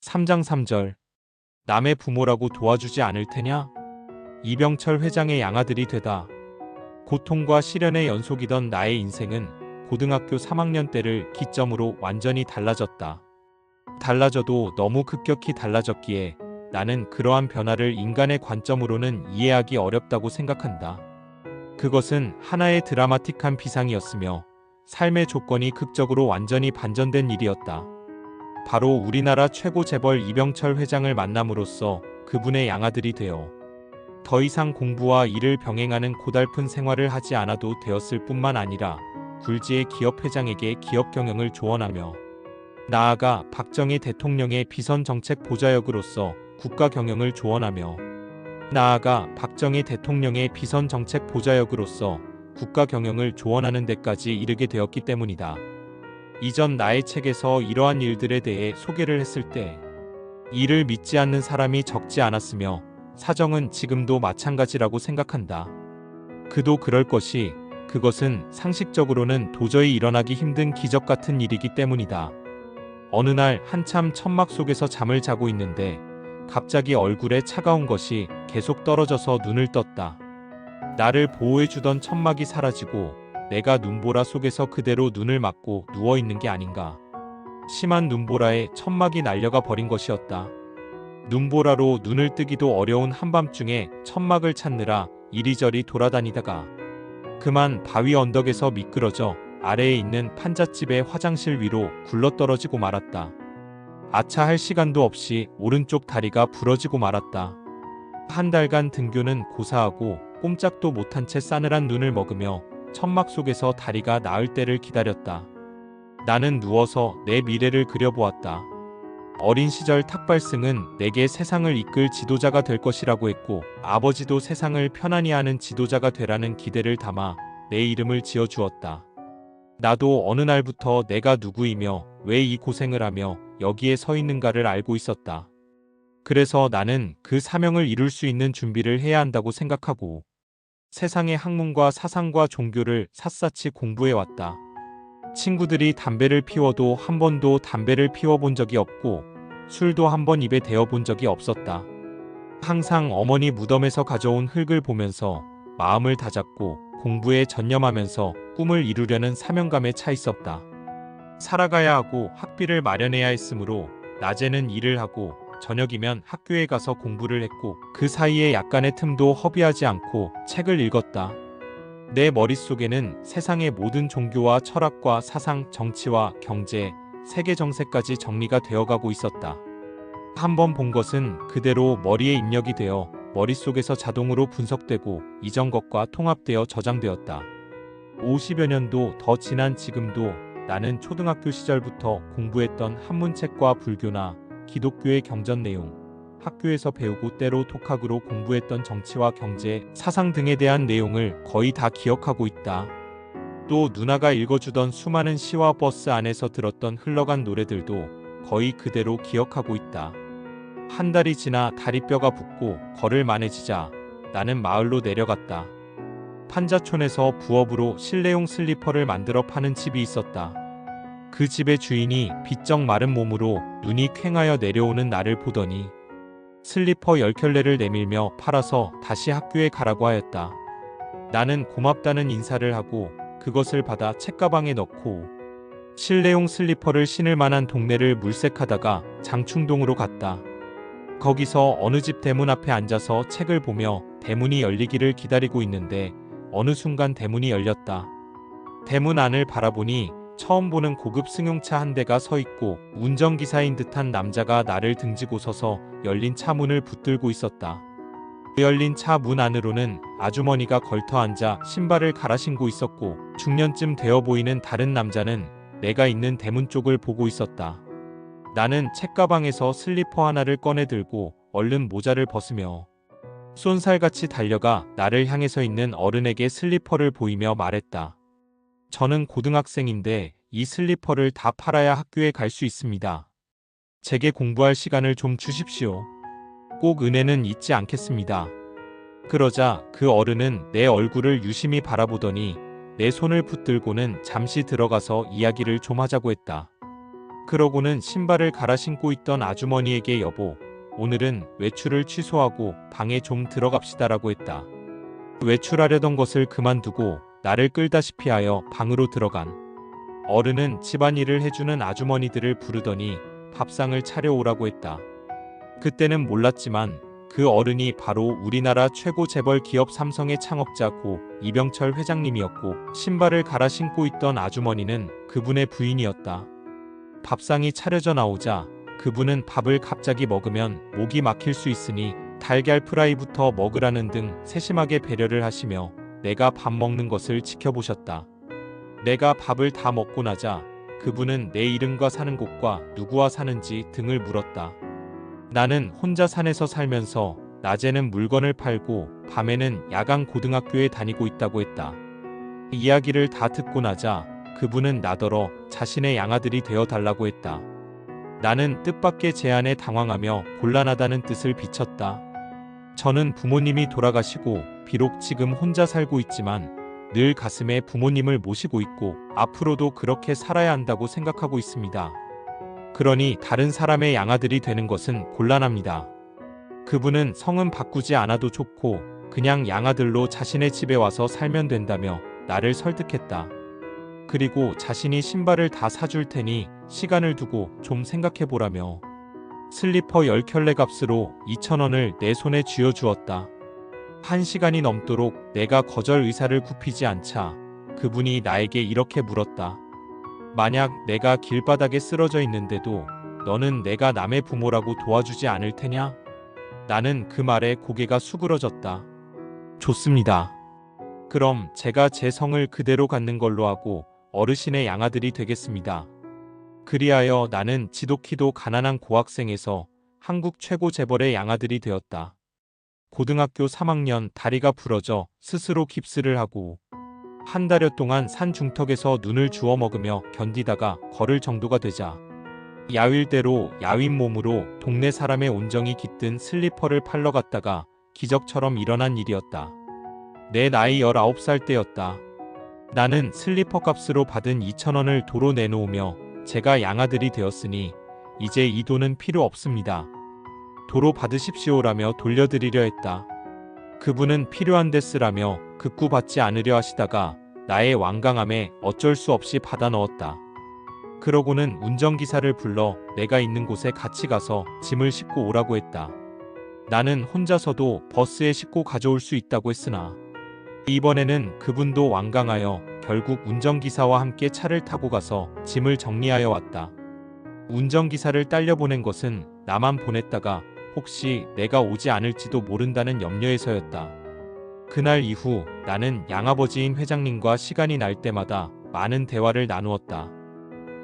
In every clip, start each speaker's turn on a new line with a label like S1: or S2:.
S1: 3장 3절. 남의 부모라고 도와주지 않을 테냐? 이병철 회장의 양아들이 되다. 고통과 시련의 연속이던 나의 인생은 고등학교 3학년 때를 기점으로 완전히 달라졌다. 달라져도 너무 급격히 달라졌기에 나는 그러한 변화를 인간의 관점으로는 이해하기 어렵다고 생각한다. 그것은 하나의 드라마틱한 비상이었으며 삶의 조건이 극적으로 완전히 반전된 일이었다. 바로 우리나라 최고 재벌 이병철 회장을 만남으로써 그분의 양아들이 되어 더 이상 공부와 일을 병행하는 고달픈 생활을 하지 않아도 되었을 뿐만 아니라 굴지의 기업 회장에게 기업 경영을 조언하며 나아가 박정희 대통령의 비선 정책 보좌역으로서 국가 경영을 조언하며 나아가 박정희 대통령의 비선 정책 보좌역으로서 국가 경영을 조언하는 데까지 이르게 되었기 때문이다. 이전 나의 책에서 이러한 일들에 대해 소개를 했을 때 이를 믿지 않는 사람이 적지 않았으며 사정은 지금도 마찬가지라고 생각한다. 그도 그럴 것이 그것은 상식적으로는 도저히 일어나기 힘든 기적 같은 일이기 때문이다. 어느 날 한참 천막 속에서 잠을 자고 있는데 갑자기 얼굴에 차가운 것이 계속 떨어져서 눈을 떴다. 나를 보호해주던 천막이 사라지고 내가 눈보라 속에서 그대로 눈을 맞고 누워있는 게 아닌가. 심한 눈보라에 천막이 날려가 버린 것이었다. 눈보라로 눈을 뜨기도 어려운 한밤중에 천막을 찾느라 이리저리 돌아다니다가 그만 바위 언덕에서 미끄러져 아래에 있는 판잣집의 화장실 위로 굴러떨어지고 말았다. 아차 할 시간도 없이 오른쪽 다리가 부러지고 말았다. 한 달간 등교는 고사하고 꼼짝도 못한 채 싸늘한 눈을 먹으며 천막 속에서 다리가 나을 때를 기다렸다. 나는 누워서 내 미래를 그려보았다. 어린 시절 탁발승은 내게 세상을 이끌 지도자가 될 것이라고 했고 아버지도 세상을 편안히 하는 지도자가 되라는 기대를 담아 내 이름을 지어주었다. 나도 어느 날부터 내가 누구이며 왜 이 고생을 하며 여기에 서 있는가를 알고 있었다. 그래서 나는 그 사명을 이룰 수 있는 준비를 해야 한다고 생각하고 세상의 학문과 사상과 종교를 샅샅이 공부해왔다. 친구들이 담배를 피워도 한 번도 담배를 피워본 적이 없고 술도 한 번 입에 대어본 적이 없었다. 항상 어머니 무덤에서 가져온 흙을 보면서 마음을 다잡고 공부에 전념하면서 꿈을 이루려는 사명감에 차 있었다. 살아가야 하고 학비를 마련해야 했으므로 낮에는 일을 하고 저녁이면 학교에 가서 공부를 했고 그 사이에 약간의 틈도 허비하지 않고 책을 읽었다. 내 머릿속에는 세상의 모든 종교와 철학과 사상, 정치와 경제, 세계 정세까지 정리가 되어가고 있었다. 한번 본 것은 그대로 머리에 입력이 되어 머릿속에서 자동으로 분석되고 이전 것과 통합되어 저장되었다. 50여 년도 더 지난 지금도 나는 초등학교 시절부터 공부했던 한문책과 불교나 기독교의 경전 내용, 학교에서 배우고 때로 독학으로 공부했던 정치와 경제, 사상 등에 대한 내용을 거의 다 기억하고 있다. 또 누나가 읽어주던 수많은 시와 버스 안에서 들었던 흘러간 노래들도 거의 그대로 기억하고 있다. 한 달이 지나 다리뼈가 붓고 걸을 만해지자 나는 마을로 내려갔다. 판자촌에서 부업으로 실내용 슬리퍼를 만들어 파는 집이 있었다. 그 집의 주인이 비쩍 마른 몸으로 눈이 퀭하여 내려오는 나를 보더니 슬리퍼 10켤레를 내밀며 팔아서 다시 학교에 가라고 하였다. 나는 고맙다는 인사를 하고 그것을 받아 책가방에 넣고 실내용 슬리퍼를 신을 만한 동네를 물색하다가 장충동으로 갔다. 거기서 어느 집 대문 앞에 앉아서 책을 보며 대문이 열리기를 기다리고 있는데 어느 순간 대문이 열렸다. 대문 안을 바라보니 처음 보는 고급 승용차 한 대가 서 있고 운전기사인 듯한 남자가 나를 등지고 서서 열린 차 문을 붙들고 있었다. 그 열린 차 문 안으로는 아주머니가 걸터 앉아 신발을 갈아 신고 있었고 중년쯤 되어 보이는 다른 남자는 내가 있는 대문 쪽을 보고 있었다. 나는 책가방에서 슬리퍼 하나를 꺼내 들고 얼른 모자를 벗으며 쏜살같이 달려가 나를 향해 서 있는 어른에게 슬리퍼를 보이며 말했다. 저는 고등학생인데 이 슬리퍼를 다 팔아야 학교에 갈 수 있습니다. 제게 공부할 시간을 좀 주십시오. 꼭 은혜는 잊지 않겠습니다. 그러자 그 어른은 내 얼굴을 유심히 바라보더니 내 손을 붙들고는 잠시 들어가서 이야기를 좀 하자고 했다. 그러고는 신발을 갈아 신고 있던 아주머니에게 여보, 오늘은 외출을 취소하고 방에 좀 들어갑시다라고 했다. 외출하려던 것을 그만두고 나를 끌다시피 하여 방으로 들어간 어른은 집안일을 해주는 아주머니들을 부르더니 밥상을 차려오라고 했다. 그때는 몰랐지만 그 어른이 바로 우리나라 최고 재벌 기업 삼성의 창업자 고 이병철 회장님이었고, 신발을 갈아 신고 있던 아주머니는 그분의 부인이었다. 밥상이 차려져 나오자 그분은 밥을 갑자기 먹으면 목이 막힐 수 있으니 달걀 프라이부터 먹으라는 등 세심하게 배려를 하시며 내가 밥 먹는 것을 지켜보셨다. 내가 밥을 다 먹고 나자 그분은 내 이름과 사는 곳과 누구와 사는지 등을 물었다. 나는 혼자 산에서 살면서 낮에는 물건을 팔고 밤에는 야간 고등학교에 다니고 있다고 했다. 이야기를 다 듣고 나자 그분은 나더러 자신의 양아들이 되어 달라고 했다. 나는 뜻밖의 제안에 당황하며 곤란하다는 뜻을 비쳤다. 저는 부모님이 돌아가시고 비록 지금 혼자 살고 있지만 늘 가슴에 부모님을 모시고 있고 앞으로도 그렇게 살아야 한다고 생각하고 있습니다. 그러니 다른 사람의 양아들이 되는 것은 곤란합니다. 그분은 성은 바꾸지 않아도 좋고 그냥 양아들로 자신의 집에 와서 살면 된다며 나를 설득했다. 그리고 자신이 신발을 다 사줄 테니 시간을 두고 좀 생각해보라며 슬리퍼 10켤레 값으로 2,000원을 내 손에 쥐어주었다. 1시간이 넘도록 내가 거절 의사를 굽히지 않자 그분이 나에게 이렇게 물었다. 만약 내가 길바닥에 쓰러져 있는데도 너는 내가 남의 부모라고 도와주지 않을 테냐? 나는 그 말에 고개가 수그러졌다. 좋습니다. 그럼 제가 제 성을 그대로 갖는 걸로 하고 어르신의 양아들이 되겠습니다. 그리하여 나는 지독히도 가난한 고학생에서 한국 최고 재벌의 양아들이 되었다. 고등학교 3학년 다리가 부러져 스스로 깁스를 하고 한 달여 동안 산 중턱에서 눈을 주워 먹으며 견디다가 걸을 정도가 되자 야윌대로 야윈 몸으로 동네 사람의 온정이 깃든 슬리퍼를 팔러 갔다가 기적처럼 일어난 일이었다. 내 나이 19살 때였다. 나는 슬리퍼 값으로 받은 2,000원을 도로 내놓으며 제가 양아들이 되었으니 이제 이 돈은 필요 없습니다. 도로 받으십시오라며 돌려드리려 했다. 그분은 필요한데 쓰라며 극구 받지 않으려 하시다가 나의 완강함에 어쩔 수 없이 받아 넣었다. 그러고는 운전기사를 불러 내가 있는 곳에 같이 가서 짐을 싣고 오라고 했다. 나는 혼자서도 버스에 싣고 가져올 수 있다고 했으나 이번에는 그분도 완강하여 결국 운전기사와 함께 차를 타고 가서 짐을 정리하여 왔다. 운전기사를 딸려보낸 것은 나만 보냈다가 혹시 내가 오지 않을지도 모른다는 염려에서였다. 그날 이후 나는 양아버지인 회장님과 시간이 날 때마다 많은 대화를 나누었다.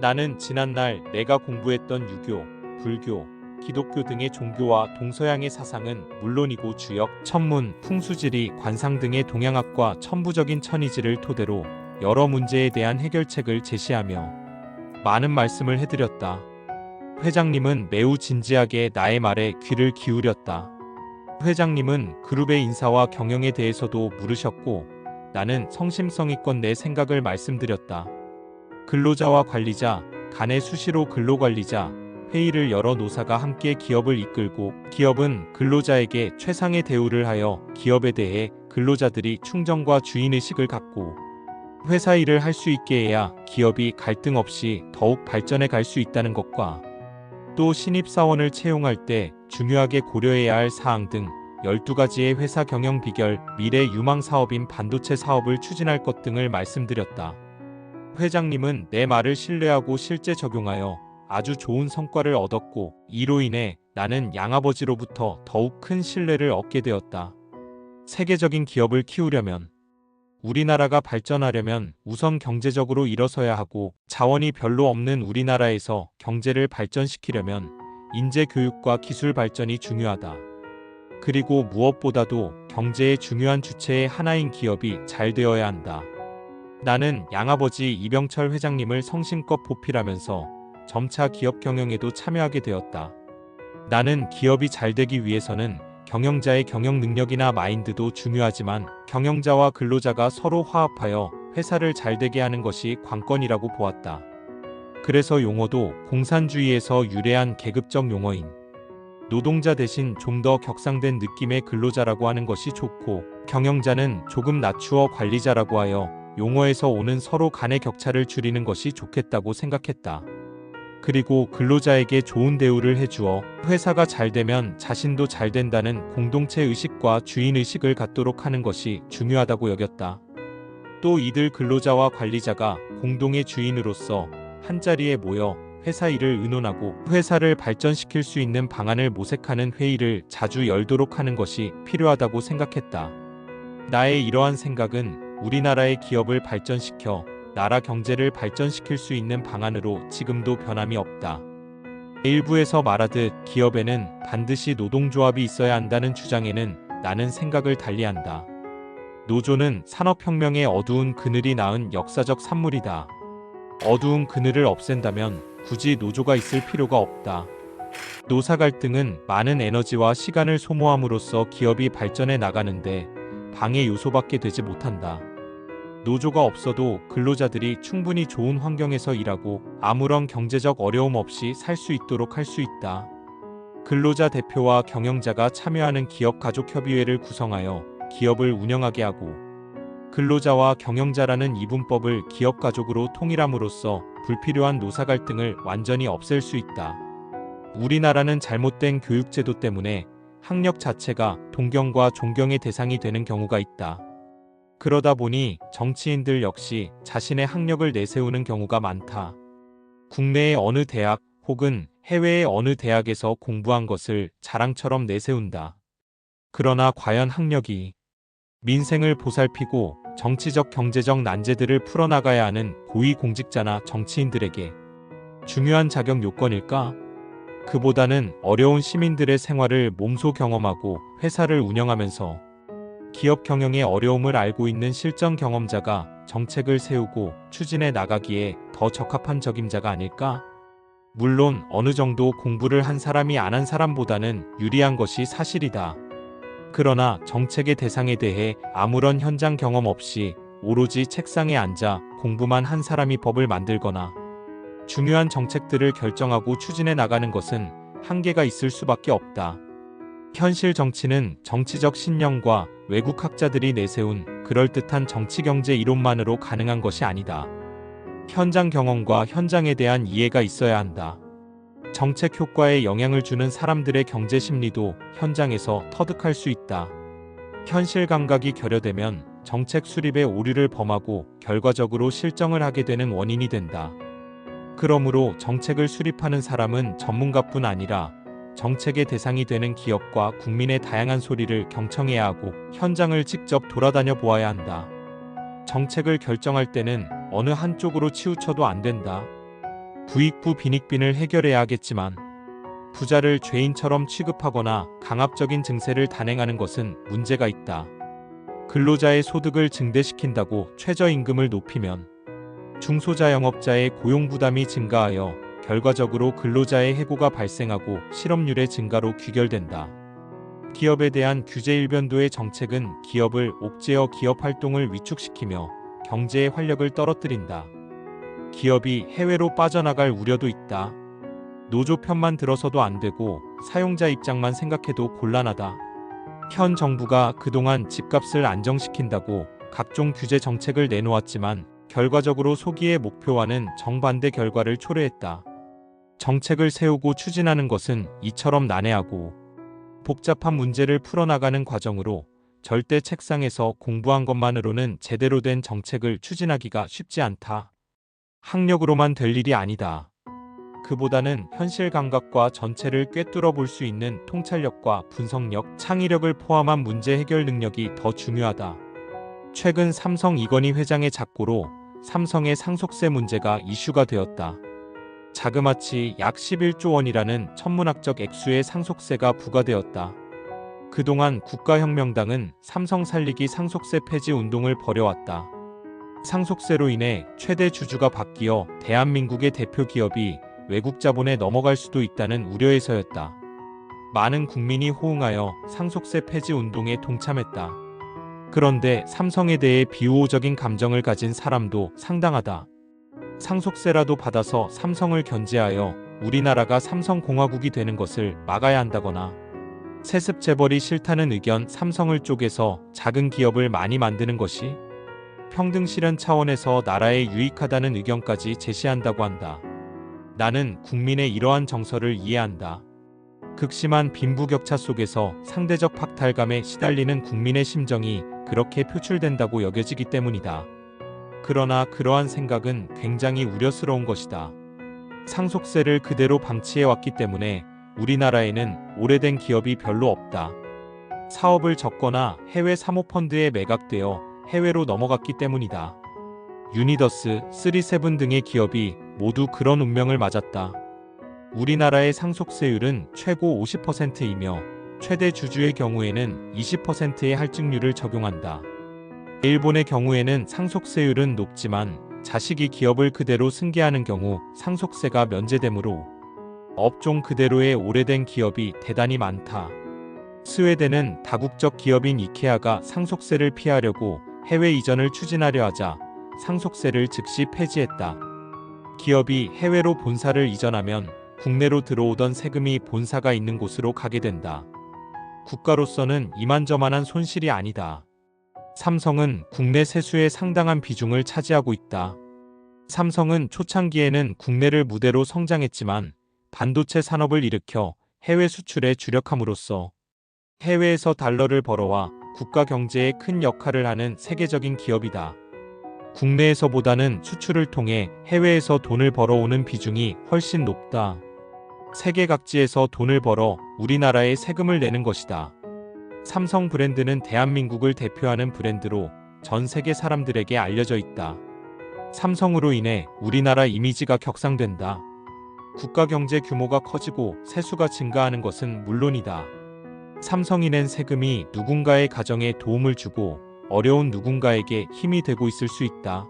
S1: 나는 지난날 내가 공부했던 유교, 불교, 기독교 등의 종교와 동서양의 사상은 물론이고 주역, 천문, 풍수지리, 관상 등의 동양학과 천부적인 천이지를 토대로 여러 문제에 대한 해결책을 제시하며 많은 말씀을 해드렸다. 회장님은 매우 진지하게 나의 말에 귀를 기울였다. 회장님은 그룹의 인사와 경영에 대해서도 물으셨고 나는 성심성의껏 내 생각을 말씀드렸다. 근로자와 관리자, 간의 수시로 근로관리자, 회의를 열어 노사가 함께 기업을 이끌고 기업은 근로자에게 최상의 대우를 하여 기업에 대해 근로자들이 충정과 주인의식을 갖고 회사 일을 할 수 있게 해야 기업이 갈등 없이 더욱 발전해 갈 수 있다는 것과 또 신입사원을 채용할 때 중요하게 고려해야 할 사항 등 12가지의 회사 경영 비결, 미래 유망 사업인 반도체 사업을 추진할 것 등을 말씀드렸다. 회장님은 내 말을 신뢰하고 실제 적용하여 아주 좋은 성과를 얻었고 이로 인해 나는 양아버지로부터 더욱 큰 신뢰를 얻게 되었다. 세계적인 기업을 키우려면 우리나라가 발전하려면 우선 경제적으로 일어서야 하고 자원이 별로 없는 우리나라에서 경제를 발전시키려면 인재 교육과 기술 발전이 중요하다. 그리고 무엇보다도 경제의 중요한 주체의 하나인 기업이 잘 되어야 한다. 나는 양아버지 이병철 회장님을 성심껏 보필하면서 점차 기업 경영에도 참여하게 되었다. 나는 기업이 잘 되기 위해서는 경영자의 경영 능력이나 마인드도 중요하지만 경영자와 근로자가 서로 화합하여 회사를 잘 되게 하는 것이 관건이라고 보았다. 그래서 용어도 공산주의에서 유래한 계급적 용어인 노동자 대신 좀 더 격상된 느낌의 근로자라고 하는 것이 좋고, 경영자는 조금 낮추어 관리자라고 하여 용어에서 오는 서로 간의 격차를 줄이는 것이 좋겠다고 생각했다. 그리고 근로자에게 좋은 대우를 해주어 회사가 잘 되면 자신도 잘 된다는 공동체 의식과 주인 의식을 갖도록 하는 것이 중요하다고 여겼다. 또 이들 근로자와 관리자가 공동의 주인으로서 한자리에 모여 회사 일을 의논하고 회사를 발전시킬 수 있는 방안을 모색하는 회의를 자주 열도록 하는 것이 필요하다고 생각했다. 나의 이러한 생각은 우리나라의 기업을 발전시켜 나라 경제를 발전시킬 수 있는 방안으로 지금도 변함이 없다. 일부에서 말하듯 기업에는 반드시 노동조합이 있어야 한다는 주장에는 나는 생각을 달리한다. 노조는 산업혁명의 어두운 그늘이 낳은 역사적 산물이다. 어두운 그늘을 없앤다면 굳이 노조가 있을 필요가 없다. 노사 갈등은 많은 에너지와 시간을 소모함으로써 기업이 발전해 나가는데 방해 요소밖에 되지 못한다. 노조가 없어도 근로자들이 충분히 좋은 환경에서 일하고 아무런 경제적 어려움 없이 살 수 있도록 할 수 있다. 근로자 대표와 경영자가 참여하는 기업가족협의회를 구성하여 기업을 운영하게 하고, 근로자와 경영자라는 이분법을 기업가족으로 통일함으로써 불필요한 노사 갈등을 완전히 없앨 수 있다. 우리나라는 잘못된 교육제도 때문에 학력 자체가 동경과 존경의 대상이 되는 경우가 있다. 그러다 보니 정치인들 역시 자신의 학력을 내세우는 경우가 많다. 국내의 어느 대학 혹은 해외의 어느 대학에서 공부한 것을 자랑처럼 내세운다. 그러나 과연 학력이 민생을 보살피고 정치적 경제적 난제들을 풀어나가야 하는 고위공직자나 정치인들에게 중요한 자격 요건일까? 그보다는 어려운 시민들의 생활을 몸소 경험하고 회사를 운영하면서 기업 경영의 어려움을 알고 있는 실전 경험자가 정책을 세우고 추진해 나가기에 더 적합한 적임자가 아닐까? 물론 어느 정도 공부를 한 사람이 안 한 사람보다는 유리한 것이 사실이다. 그러나 정책의 대상에 대해 아무런 현장 경험 없이 오로지 책상에 앉아 공부만 한 사람이 법을 만들거나 중요한 정책들을 결정하고 추진해 나가는 것은 한계가 있을 수밖에 없다. 현실 정치는 정치적 신념과 외국 학자들이 내세운 그럴듯한 정치경제 이론만으로 가능한 것이 아니다. 현장 경험과 현장에 대한 이해가 있어야 한다. 정책 효과에 영향을 주는 사람들의 경제 심리도 현장에서 터득할 수 있다. 현실 감각이 결여되면 정책 수립에 오류를 범하고 결과적으로 실정을 하게 되는 원인이 된다. 그러므로 정책을 수립하는 사람은 전문가뿐 아니라 정책의 대상이 되는 기업과 국민의 다양한 소리를 경청해야 하고 현장을 직접 돌아다녀 보아야 한다. 정책을 결정할 때는 어느 한쪽으로 치우쳐도 안 된다. 부익부 빈익빈을 해결해야 하겠지만 부자를 죄인처럼 취급하거나 강압적인 증세를 단행하는 것은 문제가 있다. 근로자의 소득을 증대시킨다고 최저임금을 높이면 중소자영업자의 고용부담이 증가하여 결과적으로 근로자의 해고가 발생하고 실업률의 증가로 귀결된다. 기업에 대한 규제 일변도의 정책은 기업을 옥죄어 기업 활동을 위축시키며 경제의 활력을 떨어뜨린다. 기업이 해외로 빠져나갈 우려도 있다. 노조 편만 들어서도 안 되고 사용자 입장만 생각해도 곤란하다. 현 정부가 그동안 집값을 안정시킨다고 각종 규제 정책을 내놓았지만 결과적으로 소기의 목표와는 정반대 결과를 초래했다. 정책을 세우고 추진하는 것은 이처럼 난해하고 복잡한 문제를 풀어나가는 과정으로 절대 책상에서 공부한 것만으로는 제대로 된 정책을 추진하기가 쉽지 않다. 학력으로만 될 일이 아니다. 그보다는 현실 감각과 전체를 꿰뚫어 볼 수 있는 통찰력과 분석력, 창의력을 포함한 문제 해결 능력이 더 중요하다. 최근 삼성 이건희 회장의 작고로 삼성의 상속세 문제가 이슈가 되었다. 자그마치 약 11조 원이라는 천문학적 액수의 상속세가 부과되었다. 그동안 국가혁명당은 삼성 살리기 상속세 폐지 운동을 벌여왔다. 상속세로 인해 최대 주주가 바뀌어 대한민국의 대표 기업이 외국 자본에 넘어갈 수도 있다는 우려에서였다. 많은 국민이 호응하여 상속세 폐지 운동에 동참했다. 그런데 삼성에 대해 비우호적인 감정을 가진 사람도 상당하다. 상속세라도 받아서 삼성을 견제하여 우리나라가 삼성공화국이 되는 것을 막아야 한다거나, 세습 재벌이 싫다는 의견 삼성을 쪼개서 작은 기업을 많이 만드는 것이 평등 실현 차원에서 나라에 유익하다는 의견까지 제시한다고 한다. 나는 국민의 이러한 정서를 이해한다. 극심한 빈부격차 속에서 상대적 박탈감에 시달리는 국민의 심정이 그렇게 표출된다고 여겨지기 때문이다. 그러나 그러한 생각은 굉장히 우려스러운 것이다. 상속세를 그대로 방치해왔기 때문에 우리나라에는 오래된 기업이 별로 없다. 사업을 접거나 해외 사모펀드에 매각되어 해외로 넘어갔기 때문이다. 유니더스, 37 등의 기업이 모두 그런 운명을 맞았다. 우리나라의 상속세율은 최고 50%이며 최대 주주의 경우에는 20%의 할증률을 적용한다. 일본의 경우에는 상속세율은 높지만 자식이 기업을 그대로 승계하는 경우 상속세가 면제되므로 업종 그대로의 오래된 기업이 대단히 많다. 스웨덴은 다국적 기업인 이케아가 상속세를 피하려고 해외 이전을 추진하려 하자 상속세를 즉시 폐지했다. 기업이 해외로 본사를 이전하면 국내로 들어오던 세금이 본사가 있는 곳으로 가게 된다. 국가로서는 이만저만한 손실이 아니다. 삼성은 국내 세수의 상당한 비중을 차지하고 있다. 삼성은 초창기에는 국내를 무대로 성장했지만 반도체 산업을 일으켜 해외 수출에 주력함으로써 해외에서 달러를 벌어와 국가 경제에 큰 역할을 하는 세계적인 기업이다. 국내에서보다는 수출을 통해 해외에서 돈을 벌어오는 비중이 훨씬 높다. 세계 각지에서 돈을 벌어 우리나라에 세금을 내는 것이다. 삼성 브랜드는 대한민국을 대표하는 브랜드로 전 세계 사람들에게 알려져 있다. 삼성으로 인해 우리나라 이미지가 격상된다. 국가 경제 규모가 커지고 세수가 증가하는 것은 물론이다. 삼성이 낸 세금이 누군가의 가정에 도움을 주고 어려운 누군가에게 힘이 되고 있을 수 있다.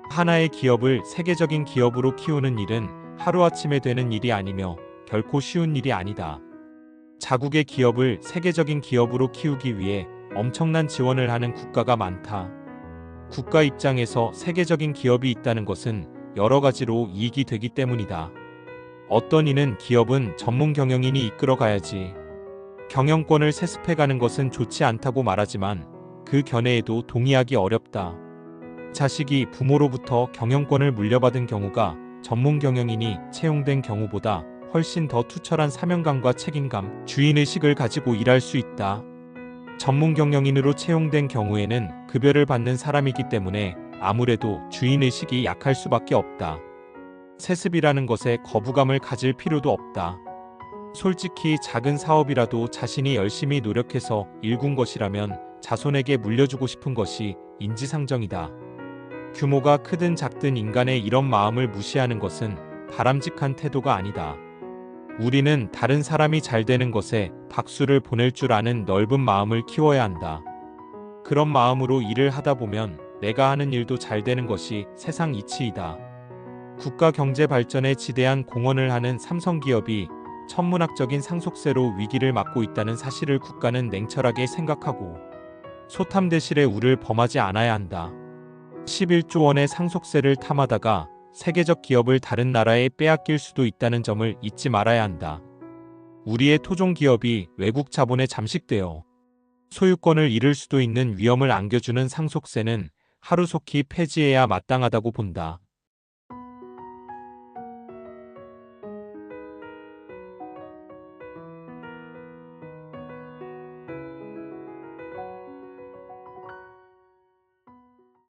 S1: 하나의 기업을 세계적인 기업으로 키우는 일은 하루아침에 되는 일이 아니며 결코 쉬운 일이 아니다. 자국의 기업을 세계적인 기업으로 키우기 위해 엄청난 지원을 하는 국가가 많다. 국가 입장에서 세계적인 기업이 있다는 것은 여러 가지로 이익이 되기 때문이다. 어떤 이는 기업은 전문 경영인이 이끌어 가야지. 경영권을 세습해가는 것은 좋지 않다고 말하지만 그 견해에도 동의하기 어렵다. 자식이 부모로부터 경영권을 물려받은 경우가 전문 경영인이 채용된 경우보다 훨씬 더 투철한 사명감과 책임감, 주인의식을 가지고 일할 수 있다. 전문 경영인으로 채용된 경우에는 급여를 받는 사람이기 때문에 아무래도 주인의식이 약할 수밖에 없다. 세습이라는 것에 거부감을 가질 필요도 없다. 솔직히 작은 사업이라도 자신이 열심히 노력해서 일군 것이라면 자손에게 물려주고 싶은 것이 인지상정이다. 규모가 크든 작든 인간의 이런 마음을 무시하는 것은 바람직한 태도가 아니다. 우리는 다른 사람이 잘 되는 것에 박수를 보낼 줄 아는 넓은 마음을 키워야 한다. 그런 마음으로 일을 하다 보면 내가 하는 일도 잘 되는 것이 세상 이치이다. 국가 경제 발전에 지대한 공헌을 하는 삼성기업이 천문학적인 상속세로 위기를 맞고 있다는 사실을 국가는 냉철하게 생각하고 소탐대실의 우를 범하지 않아야 한다. 11조 원의 상속세를 탐하다가 세계적 기업을 다른 나라에 빼앗길 수도 있다는 점을 잊지 말아야 한다. 우리의 토종 기업이 외국 자본에 잠식되어 소유권을 잃을 수도 있는 위험을 안겨주는 상속세는 하루속히 폐지해야 마땅하다고 본다.